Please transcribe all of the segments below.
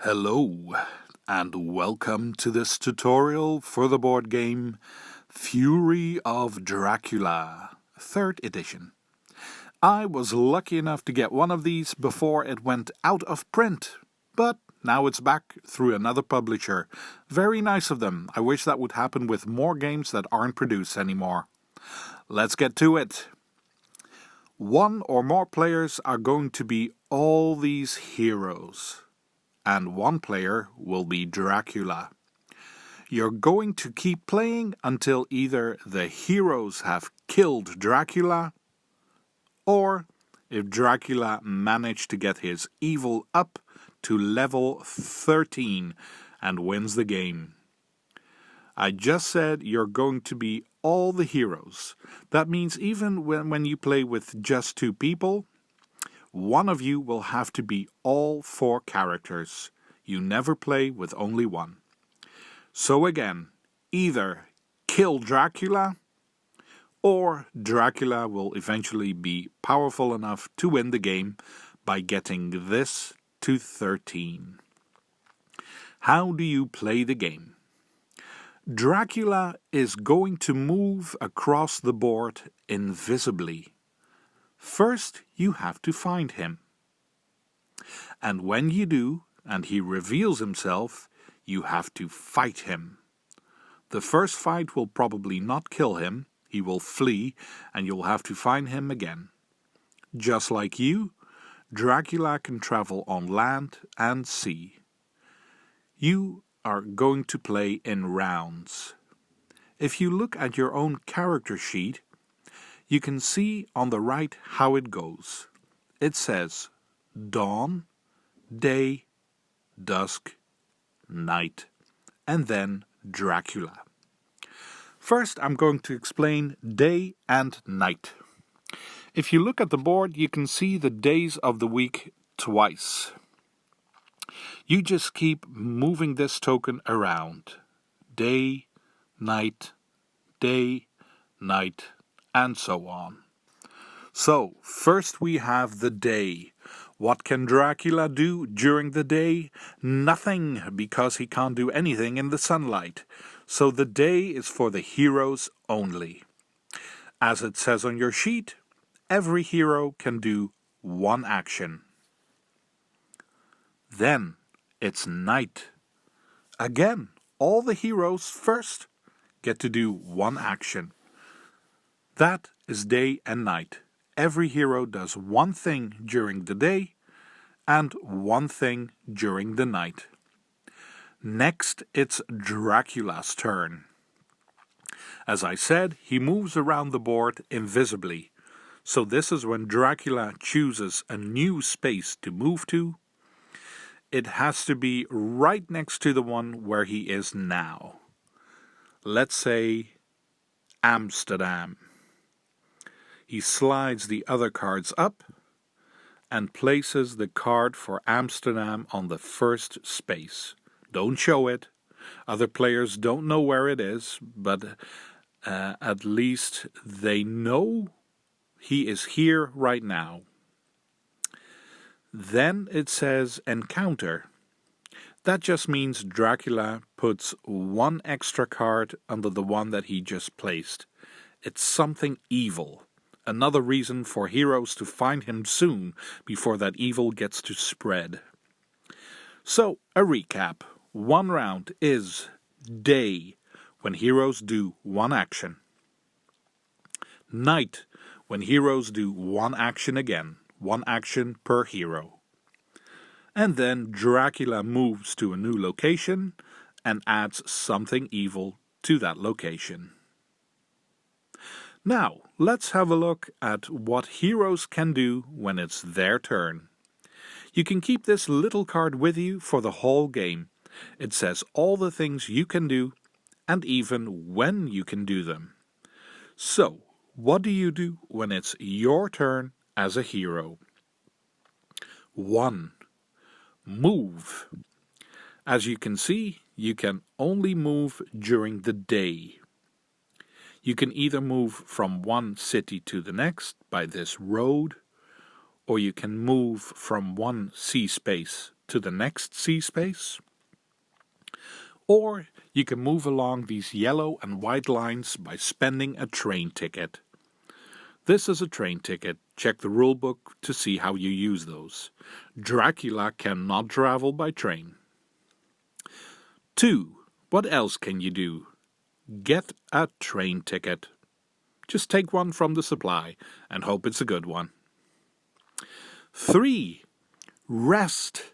Hello, and welcome to this tutorial for the board game Fury of Dracula, 3rd edition. I was lucky enough to get one of these before it went out of print, but now it's back through another publisher. Very nice of them. I wish that would happen with more games that aren't produced anymore. Let's get to it. One or more players are going to be all these heroes, and one player will be Dracula. You're going to keep playing until either the heroes have killed Dracula, or if Dracula managed to get his evil up to level 13 and wins the game. I just said you're going to be all the heroes. That means even when you play with just 2 people, one of you will have to be all 4 characters. You never play with only one. So again, either kill Dracula, or Dracula will eventually be powerful enough to win the game by getting this to 13. How do you play the game? Dracula is going to move across the board invisibly. First, you have to find him. And when you do, and he reveals himself, you have to fight him. The first fight will probably not kill him. He will flee, and you'll have to find him again. Just like you, Dracula can travel on land and sea. You are going to play in rounds. If you look at your own character sheet, you can see on the right how it goes. It says dawn, day, dusk, night, and then Dracula. First, I'm going to explain day and night. If you look at the board, you can see the days of the week twice. You just keep moving this token around. Day, night, and so on. So, first we have the day. What can Dracula do during the day? Nothing, because he can't do anything in the sunlight. So the day is for the heroes only. As it says on your sheet, every hero can do one action. Then it's night. Again, all the heroes first get to do one action. That is day and night. Every hero does one thing during the day and one thing during the night. Next, it's Dracula's turn. As I said, he moves around the board invisibly. So this is when Dracula chooses a new space to move to. It has to be right next to the one where he is now. Let's say Amsterdam. He slides the other cards up and places the card for Amsterdam on the first space. Don't show it. Other players don't know where it is, but at least they know he is here right now. Then it says encounter. That just means Dracula puts one extra card under the one that he just placed. It's something evil. Another reason for heroes to find him soon before that evil gets to spread. So, a recap. One round is day, when heroes do one action. Night, when heroes do one action again. One action per hero. And then Dracula moves to a new location and adds something evil to that location. Now, let's have a look at what heroes can do when it's their turn. You can keep this little card with you for the whole game. It says all the things you can do and even when you can do them. So, what do you do when it's your turn as a hero? 1. Move. As you can see, you can only move during the day. You can either move from one city to the next by this road, or you can move from one sea space to the next sea space. Or you can move along these yellow and white lines by spending a train ticket. This is a train ticket. Check the rulebook to see how you use those. Dracula cannot travel by train. 2. What else can you do? Get a train ticket. Just take one from the supply and hope it's a good one. 3. Rest.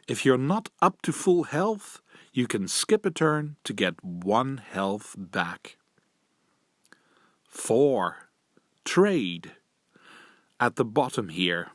If you're not up to full health, you can skip a turn to get 1 health back. 4. Trade. At the bottom here.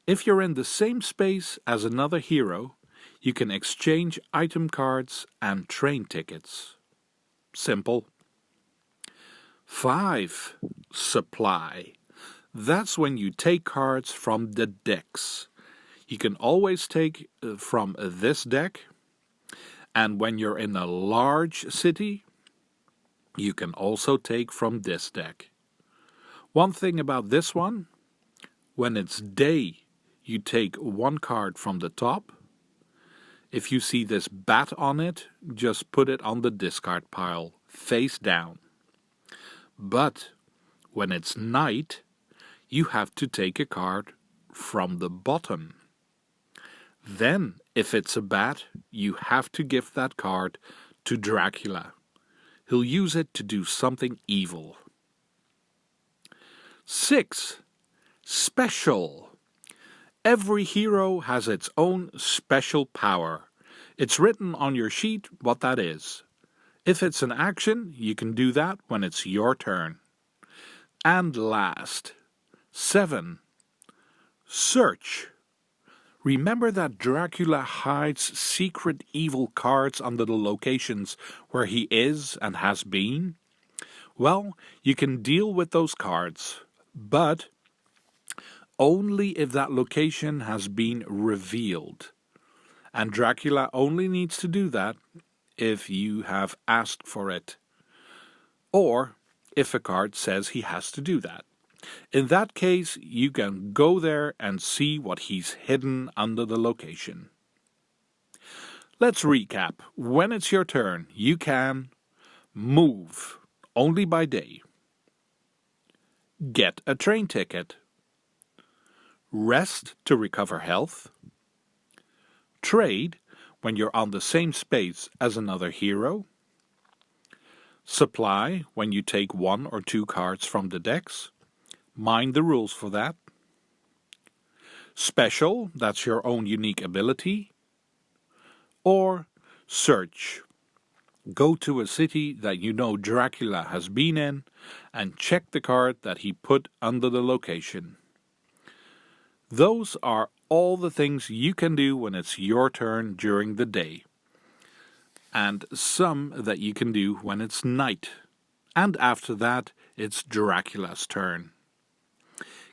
If you're in the same space as another hero, you can exchange item cards and train tickets. Simple. 5. Supply. That's when you take cards from the decks. You can always take from this deck, and when you're in a large city, you can also take from this deck. One thing about this one, when it's day, you take 1 card from the top. If you see this bat on it, just put it on the discard pile, face down. But when it's night, you have to take a card from the bottom. Then, if it's a bat, you have to give that card to Dracula. He'll use it to do something evil. 6. Special. Every hero has its own special power. It's written on your sheet what that is. If it's an action, you can do that when it's your turn. And last, 7. Search. Remember that Dracula hides secret evil cards under the locations where he is and has been? Well, you can deal with those cards, but only if that location has been revealed. And Dracula only needs to do that if you have asked for it, or if a card says he has to do that. In that case, you can go there and see what he's hidden under the location. Let's recap. When it's your turn, you can move, only by day. Get a train ticket. Rest to recover health. Trade when you're on the same space as another hero. Supply when you take 1 or 2 cards from the decks. Mind the rules for that. Special, that's your own unique ability. Or search. Go to a city that you know Dracula has been in and check the card that he put under the location. Those are all the things you can do when it's your turn during the day. And some that you can do when it's night. And after that, it's Dracula's turn.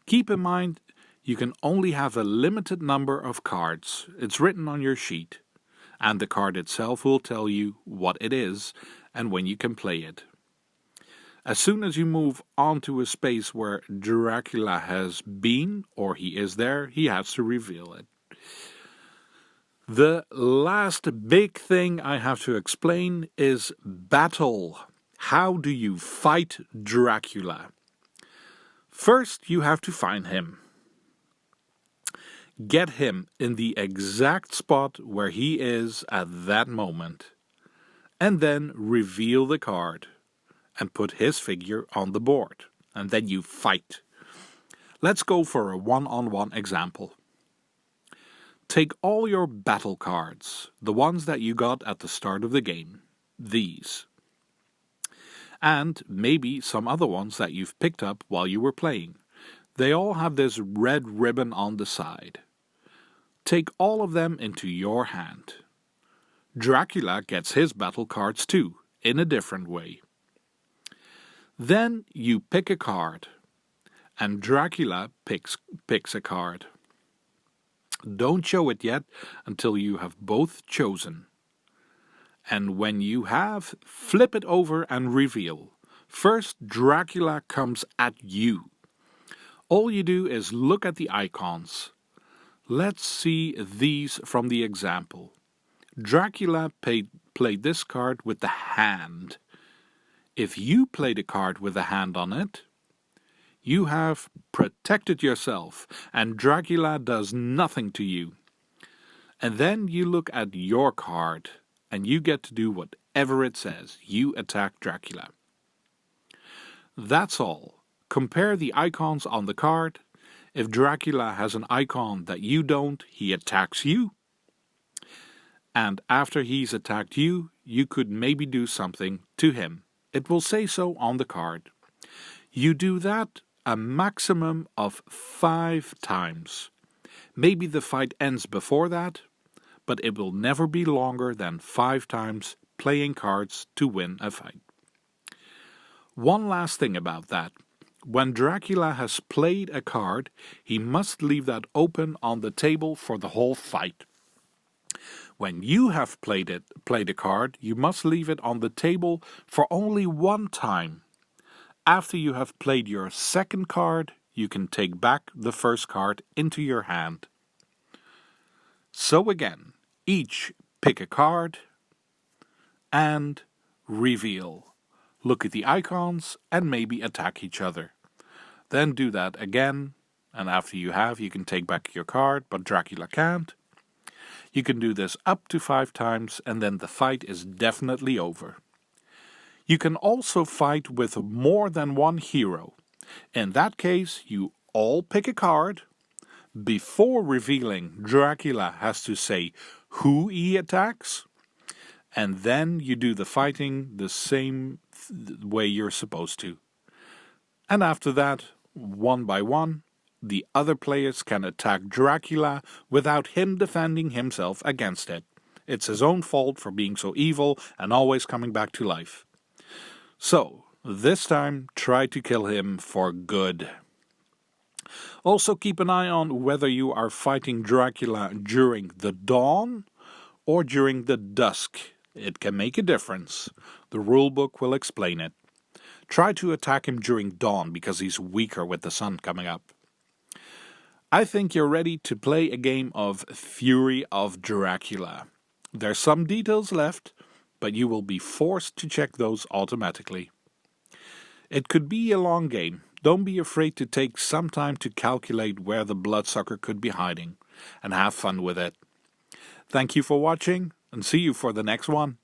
Keep in mind, you can only have a limited number of cards. It's written on your sheet, and the card itself will tell you what it is and when you can play it. As soon as you move onto a space where Dracula has been, or he is there, he has to reveal it. The last big thing I have to explain is battle. How do you fight Dracula? First, you have to find him. Get him in the exact spot where he is at that moment. And then reveal the card and put his figure on the board. And then you fight. Let's go for a one-on-one example. Take all your battle cards, the ones that you got at the start of the game. These. And maybe some other ones that you've picked up while you were playing. They all have this red ribbon on the side. Take all of them into your hand. Dracula gets his battle cards too, in a different way. Then you pick a card, and Dracula picks a card. Don't show it yet until you have both chosen. And when you have, flip it over and reveal. First, Dracula comes at you. All you do is look at the icons. Let's see these from the example. Dracula played this card with the hand. If you played a card with a hand on it, you have protected yourself, and Dracula does nothing to you. And then you look at your card, and you get to do whatever it says. You attack Dracula. That's all. Compare the icons on the card. If Dracula has an icon that you don't, he attacks you. And after he's attacked you, you could maybe do something to him. It will say so on the card. You do that a maximum of 5 times. Maybe the fight ends before that, but it will never be longer than 5 times playing cards to win a fight. One last thing about that. When Dracula has played a card, he must leave that open on the table for the whole fight. When you have played a card, you must leave it on the table for only one time. After you have played your second card, you can take back the first card into your hand. So again, each pick a card and reveal. Look at the icons and maybe attack each other. Then do that again, and after you can take back your card, but Dracula can't. You can do this up to 5 times, and then the fight is definitely over. You can also fight with more than one hero. In that case, you all pick a card. Before revealing, Dracula has to say who he attacks, and then you do the fighting the same way you're supposed to. And after that, one by one, the other players can attack Dracula without him defending himself against it. It's his own fault for being so evil and always coming back to life. So, this time, try to kill him for good. Also keep an eye on whether you are fighting Dracula during the dawn or during the dusk. It can make a difference. The rulebook will explain it. Try to attack him during dawn because he's weaker with the sun coming up. I think you're ready to play a game of Fury of Dracula. There's some details left, but you will be forced to check those automatically. It could be a long game. Don't be afraid to take some time to calculate where the bloodsucker could be hiding, and have fun with it. Thank you for watching, and see you for the next one.